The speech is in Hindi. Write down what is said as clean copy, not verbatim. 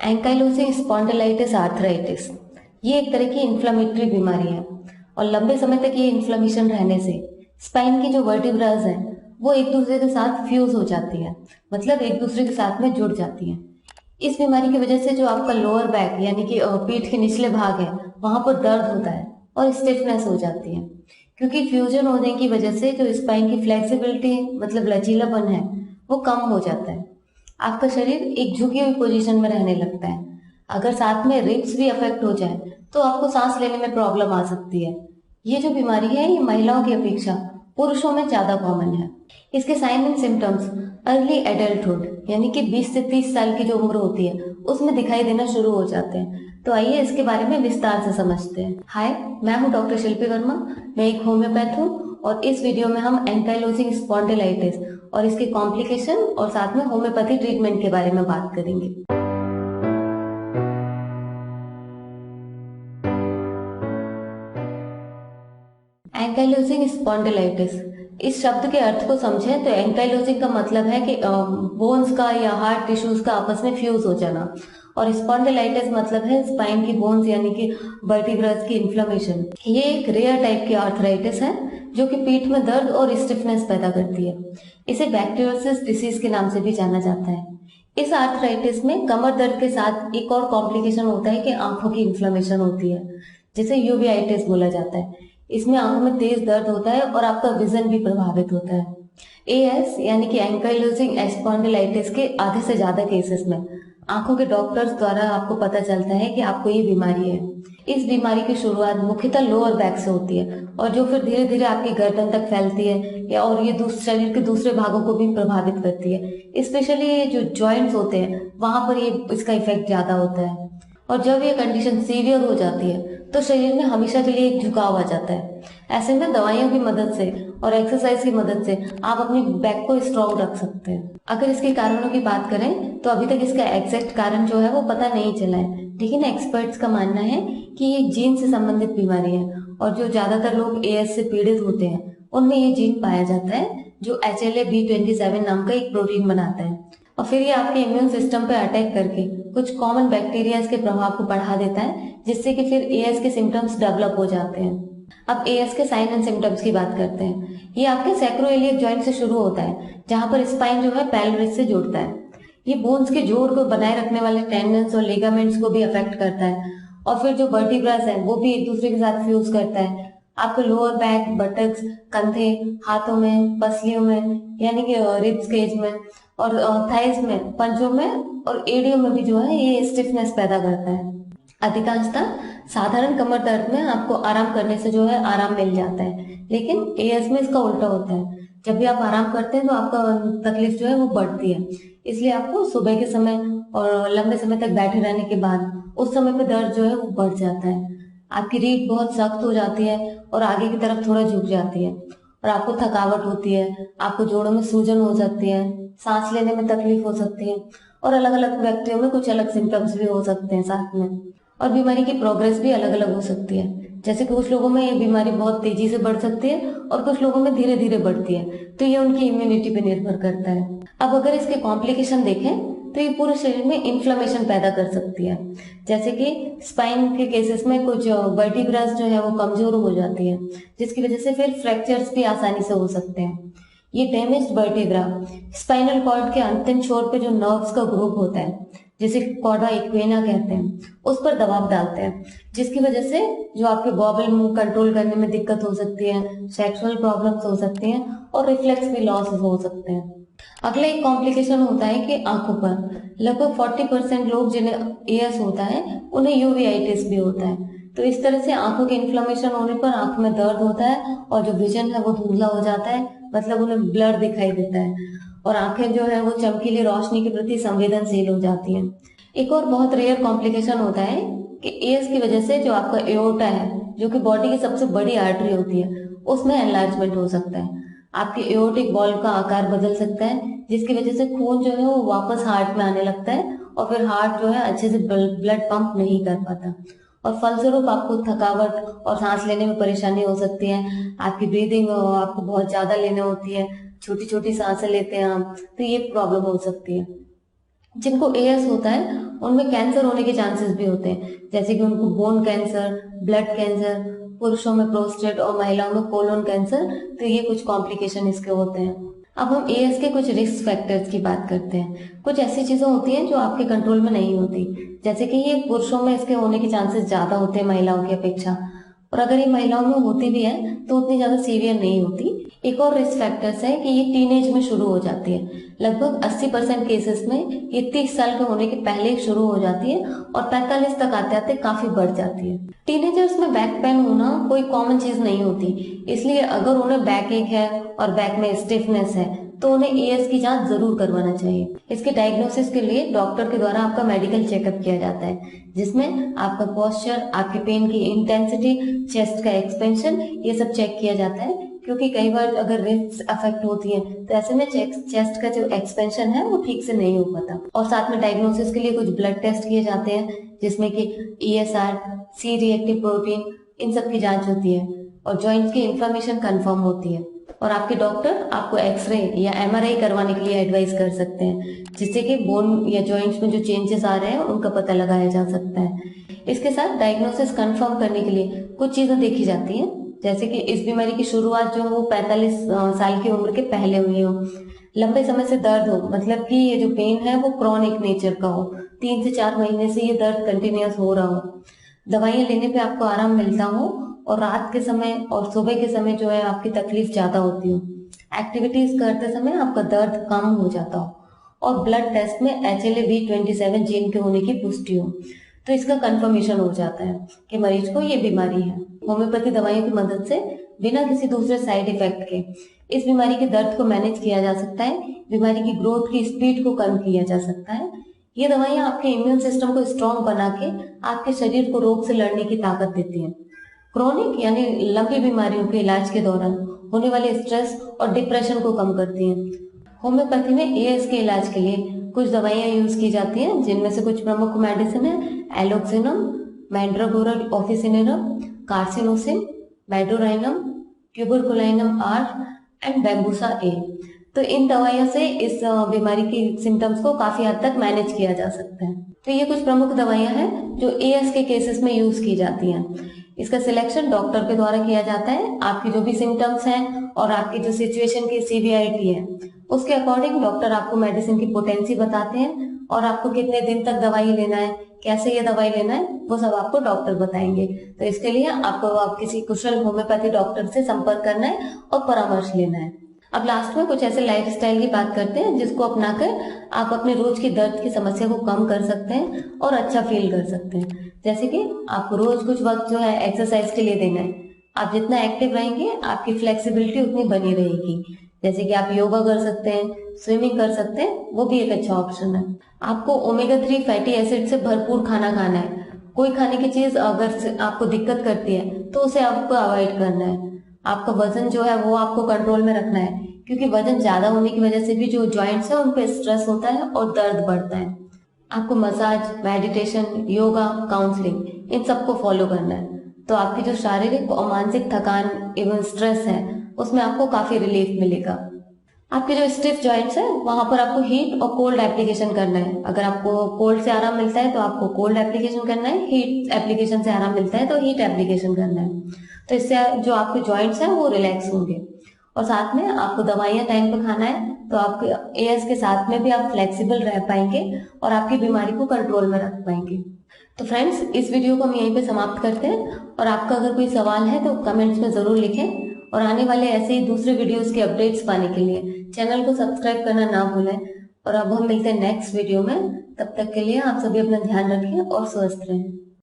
एंकाइलोजिंग स्पॉन्डिलाइटिस आर्थराइटिस ये एक तरह की इन्फ्लेमेटरी बीमारी है और लंबे समय तक ये इन्फ्लेमेशन रहने से स्पाइन की जो वर्टिब्रास हैं वो एक दूसरे के साथ फ्यूज हो जाती है, मतलब एक दूसरे के साथ में जुड़ जाती हैं। इस बीमारी की वजह से जो आपका लोअर बैक यानी कि पीठ के निचले भाग है वहां पर दर्द होता है और स्टिफनेस हो जाती है, क्योंकि फ्यूजन होने की वजह से जो स्पाइन की फ्लेक्सिबिलिटी मतलब लचीलापन है वो कम हो जाता है। आपका शरीर एक झुकी हुई पोजीशन में रहने लगता है। अगर साथ में रिब्स भी अफेक्ट हो जाए तो आपको सांस लेने में प्रॉब्लम आ सकती है। ये जो बीमारी है ये महिलाओं की अपेक्षा पुरुषों में ज्यादा कॉमन है। इसके sign and symptoms early adulthood यानी कि 20 से 30 साल की जो उम्र होती है उसमें दिखाई देना शुरू हो जाते हैं। तो आइए इसके बारे में विस्तार से समझते हैं। हाय, मैं हूं डॉक्टर शिल्पी वर्मा। मैं एक होम्योपैथ हूं और इस वीडियो में हम एंकाइलोजिंग स्पॉन्डिलाइटिस और इसके कॉम्प्लिकेशन और साथ में होम्योपैथी ट्रीटमेंट के बारे में बात करेंगे। एंकाइलोजिंग स्पॉन्डिलाइटिस, इस शब्द के अर्थ को समझें तो एंकाइलोजिंग का मतलब है कि बोन्स का या हार्ट टिश्यूज का आपस में फ्यूज हो जाना, और स्पॉन्डिलाइटिस मतलब है स्पाइन की बोन्स यानी कि वर्टिब्रास की इन्फ्लेमेशन। ये एक रेयर टाइप की आर्थराइटिस है जो कि पीठ में दर्द और स्टिफनेस पैदा करती है। इसे बैक्टीरियोसिस डिसीज के नाम से भी जाना जाता है। इस आर्थराइटिस में कमर दर्द के साथ एक और कॉम्प्लिकेशन होता है कि आंखों की इन्फ्लेमेशन होती है, जिसे यूवेआइटिस बोला जाता है। इसमें आंखों में तेज दर्द होता है और आपका विजन भी प्रभावित होता है। एएस यानी कि एंकाइलोजिंग स्पॉन्डिलाइटिस के आधे से ज्यादा केसेस में आंखों के डॉक्टर्स द्वारा आपको पता चलता है कि आपको ये बीमारी है। इस बीमारी की शुरुआत मुख्यतः लोअर बैक से होती है और जो फिर धीरे धीरे आपकी गर्दन तक फैलती है या और ये शरीर के दूसरे भागों को भी प्रभावित करती है। स्पेशली ये जो जॉइंट्स होते हैं वहां पर ये इसका इफेक्ट ज्यादा होता है। और जब ये कंडीशन सीवियर हो जाती है तो शरीर में हमेशा के लिए एक झुकाव आ जाता है। ऐसे में दवाइयों की मदद से और एक्सरसाइज की मदद से आप अपनी बैक को स्ट्रॉन्ग रख सकते हैं। अगर इसके कारणों की बात करें तो अभी तक इसका एग्जैक्ट कारण जो है वो पता नहीं चला है, लेकिन एक्सपर्ट्स का मानना है कि ये जीन से संबंधित बीमारी है और जो ज्यादातर लोग एएस से पीड़ित होते हैं उनमें ये जीन पाया जाता है जो HLA-B27 नाम का एक प्रोटीन बनाता है, और फिर ये आपके इम्यून सिस्टम पे अटैक करके कुछ कॉमन बैक्टीरिया के प्रभाव को बढ़ा देता है, जिससे कि फिर एएस के सिम्टम्स डेवलप हो जाते हैं। अब एएस के साइन एंड सिम्टम्स की बात करते हैं। ये आपके सैक्रोइलियक जॉइंट से शुरू होता है जहां पर स्पाइन जो है पेल्विस से जुड़ता है। ये बोन्स के जोड़ को बनाए रखने वाले टेंडन्स और लिगामेंट्स को भी अफेक्ट करता है, और फिर जो वर्टिब्रास है वो भी एक दूसरे के साथ फ्यूज करता है। आपके लोअर बैक, बटक्स, कंधे, हाथों में, पसलियों में यानी कि रिब्स केज में और थाइस में, पंजों में और एड़ियों में भी जो है ये स्टिफनेस पैदा करता है। अधिकांशतः साधारण कमर दर्द में आपको आराम करने से जो है आराम मिल जाता है, लेकिन एएस में इसका उल्टा होता है। जब भी आप आराम करते हैं तो आपका तकलीफ जो है वो बढ़ती है, इसलिए आपको सुबह के समय और लंबे समय तक बैठे रहने के बाद उस समय पे दर्द जो है वो बढ़ जाता है। आपकी रीढ़ बहुत सख्त हो जाती है और आगे की तरफ थोड़ा झुक जाती है और आपको थकावट होती है। आपको जोड़ों में सूजन हो सकती है, सांस लेने में तकलीफ हो सकती है और अलग अलग व्यक्तियों में कुछ अलग सिम्टम्स भी हो सकते हैं साथ में। और बीमारी की प्रोग्रेस भी अलग अलग हो सकती है, जैसे कि कुछ लोगों में ये बीमारी बहुत तेजी से बढ़ सकती है और कुछ लोगों में धीरे धीरे बढ़ती है, तो ये उनकी इम्यूनिटी पे निर्भर करता है। अब अगर इसके कॉम्प्लिकेशन देखें तो ये पूरे शरीर में इन्फ्लेमेशन पैदा कर सकती है, जैसे कि स्पाइन के केसेस में कुछ वर्टिब्रास जो है वो कमजोर हो जाती है, जिसकी वजह से फिर फ्रैक्चर्स भी आसानी से हो सकते हैं। ये डैमेज्ड वर्टिब्रा स्पाइनल कॉर्ड के अंतिम छोर पे जो नर्व्स का ग्रुप होता है, जिसे कॉर्डा इक्वेना कहते हैं, उस पर दबाव डालते हैं, जिसकी वजह से जो आपके बॉबल मूव कंट्रोल करने में दिक्कत हो सकती है, सेक्सुअल प्रॉब्लम्स हो सकती हैं और रिफ्लेक्स भी लॉस हो सकते हैं। अगला एक कॉम्प्लिकेशन होता है कि आंखों पर लगभग 40% लोग जिन्हें एएस होता है उन्हें यूवेआइटिस भी होता है। तो इस तरह से आंखों के इन्फ्लेमेशन होने पर आंख में दर्द होता है और जो विजन है वो धुंधला हो जाता है, मतलब उन्हें ब्लर दिखाई देता है और आंखें जो है वो चमकीली रोशनी के प्रति संवेदनशील हो जाती हैं। एक और बहुत रेयर कॉम्प्लिकेशन होता है कि एएस की वजह से जो आपका एओर्टा है, जो कि बॉडी की सबसे बड़ी आर्टरी होती है, उसमें एनलार्जमेंट हो सकता है। आपके एओर्टिक बॉल का आकार बदल सकता है, जिसकी वजह से खून जो है वो वापस हार्ट में आने लगता है और फिर हार्ट जो है अच्छे से ब्लड पंप नहीं कर पाता, और फलस्वरूप आपको थकावट और सांस लेने में परेशानी हो सकती है। आपकी ब्रीदिंग आपको बहुत ज्यादा लेने होती है, छोटी छोटी सांसें लेते हैं आप, तो ये प्रॉब्लम हो सकती है। जिनको एएस होता है उनमें कैंसर होने के चांसेस भी होते हैं, जैसे कि उनको बोन कैंसर, ब्लड कैंसर, पुरुषों में प्रोस्टेट और महिलाओं में कोलोन कैंसर। तो ये कुछ कॉम्प्लिकेशन इसके होते हैं। अब हम एएस के कुछ रिस्क फैक्टर्स की बात करते हैं। कुछ ऐसी चीजें होती हैं जो आपके कंट्रोल में नहीं होती, जैसे कि ये पुरुषों में इसके होने के चांसेस ज्यादा होते हैं महिलाओं की अपेक्षा, और अगर ये महिलाओं में होती भी है तो उतनी ज्यादा सीवियर नहीं होती। एक और रिस्क फैक्टर्स है कि ये टीनेज में शुरू हो जाती है। लगभग 80% केसेस में ये 30 साल के होने के पहले शुरू हो जाती है और 45 तक आते आते काफी बढ़ जाती है। टीनेजर्स में बैक पेन होना कोई कॉमन चीज नहीं होती, इसलिए अगर उन्हें बैक एक है और बैक में स्टिफनेस है तो उन्हें एएस की जांच जरूर करवाना चाहिए। इसके डायग्नोसिस के लिए डॉक्टर के द्वारा आपका मेडिकल चेकअप किया जाता है, जिसमें आपका पोस्चर, आपके पेन की इंटेंसिटी, चेस्ट का एक्सपेंशन, ये सब चेक किया जाता है। क्योंकि कई बार अगर रिब्स अफेक्ट होती है तो ऐसे में चेस्ट का जो एक्सपेंशन है वो ठीक से नहीं हो पाता। और साथ में डायग्नोसिस के लिए कुछ ब्लड टेस्ट किए जाते हैं, जिसमें कि ईएसआर, सी रिएक्टिव प्रोटीन, इन सब की जांच होती है और जॉइंट्स की इंफ्लेमेशन कंफर्म होती है। और आपके डॉक्टर आपको एक्सरे या एमआरआई करवाने के लिए एडवाइस कर सकते हैं, जिससे कि बोन या जॉइंट्स में जो चेंजेस आ रहे हैं उनका पता लगाया जा सकता है। इसके साथ डायग्नोसिस कंफर्म करने के लिए कुछ चीजें देखी जाती हैं, जैसे कि इस बीमारी की शुरुआत जो है वो 45 साल की उम्र के पहले हुई हो, लंबे समय से दर्द हो, मतलब कि ये जो पेन है वो क्रॉनिक नेचर का हो, 3 से 4 महीने से ये दर्द कंटिन्यूअस हो रहा हो, दवाइयां लेने पे आपको आराम मिलता हो, और रात के समय और सुबह के समय जो है आपकी तकलीफ ज्यादा होती हो, एक्टिविटीज करते समय आपका दर्द कम हो जाता हो, और ब्लड टेस्ट में HLA-B27 जीन के होने की पुष्टि हो, तो इसका कंफर्मेशन हो जाता है कि मरीज को ये बीमारी है। होम्योपैथी दवाइयों की मदद से बिना किसी दूसरे साइड इफेक्ट के इस बीमारी के दर्द को मैनेज किया जा सकता है, बीमारी की ग्रोथ की स्पीड को कम किया जा सकता है। ये दवाइयां आपके इम्यून सिस्टम को स्ट्रांग बना के आपके शरीर को रोग से लड़ने की ताकत देती हैं। क्रोनिक यानी लंबी बीमारियों के इलाज के दौरान होने वाले स्ट्रेस और डिप्रेशन को कम करती हैं। होम्योपैथी में एएस के इलाज के लिए कुछ दवाइयां यूज की जाती हैं, जिनमें से कुछ प्रमुख मेडिसिन है एलोक्सिनम, mandragora officinarum, carcinosin, medorrhinum, tuberculinum R and bambusa A. तो इन दवाइयों से इस बीमारी की सिम्टम्स को काफी हद तक मैनेज किया जा सकता है। तो ये कुछ प्रमुख दवाइयां हैं जो एएस के केसेस में यूज की जाती हैं। इसका सिलेक्शन डॉक्टर के द्वारा किया जाता है। आपकी जो भी सिम्टम्स हैं और आपकी जो सिचुएशन की सीवियरिटी है उसके अकॉर्डिंग डॉक्टर आपको मेडिसिन की पोटेंसी बताते हैं, और आपको कितने दिन तक दवाई लेना है, कैसे ये दवाई लेना है, वो सब आपको डॉक्टर बताएंगे। तो इसके लिए आपको आप किसी कुशल होम्योपैथी डॉक्टर से संपर्क करना है और परामर्श लेना है। अब लास्ट में कुछ ऐसे लाइफस्टाइल की बात करते हैं जिसको अपनाकर आप अपने रोज की दर्द की समस्या को कम कर सकते हैं और अच्छा फील कर सकते हैं। जैसे कि आपको रोज कुछ वक्त जो है एक्सरसाइज के लिए देना है। आप जितना एक्टिव रहेंगे आपकी फ्लेक्सिबिलिटी उतनी बनी रहेगी। जैसे कि आप योगा कर सकते हैं, स्विमिंग कर सकते हैं, वो भी एक अच्छा ऑप्शन है। आपको ओमेगा 3 फैटी एसिड से भरपूर खाना खाना है। कोई खाने की चीज अगर आपको दिक्कत करती है तो उसे आपको अवॉइड करना है। आपका वजन जो है वो आपको कंट्रोल में रखना है, क्योंकि वजन ज्यादा होने की वजह से भी जो जॉइंट्स है उन पे स्ट्रेस होता है और दर्द बढ़ता है। आपको मसाज, मेडिटेशन, योगा, काउंसलिंग इन सबको फॉलो करना है, तो आपकी जो शारीरिक और मानसिक थकान एवं स्ट्रेस है उसमें आपको काफी रिलीफ मिलेगा। आपके जो स्टिफ जॉइंट्स है वहां पर आपको हीट और कोल्ड एप्लीकेशन करना है। अगर आपको कोल्ड से आराम मिलता है तो आपको कोल्ड एप्लीकेशन करना है, हीट एप्लीकेशन से आराम मिलता है तो हीट एप्लीकेशन करना है। तो इससे जो आपके जॉइंट्स हैं वो रिलैक्स होंगे। और साथ में आपको दवाइयां टाइम पे खाना है, तो आपके एएस के साथ में भी आप फ्लेक्सिबल रह पाएंगे और आपकी बीमारी को कंट्रोल में रख पाएंगे। तो फ्रेंड्स, इस वीडियो को हम यहीं पे समाप्त करते हैं, और आपका अगर कोई सवाल है तो कमेंट्स में जरूर लिखें, और आने वाले ऐसे ही दूसरे वीडियोस के अपडेट्स पाने के लिए चैनल को सब्सक्राइब करना ना भूलें। और अब हम मिलते हैं नेक्स्ट वीडियो में। तब तक के लिए आप सभी अपना ध्यान रखें और स्वस्थ रहें।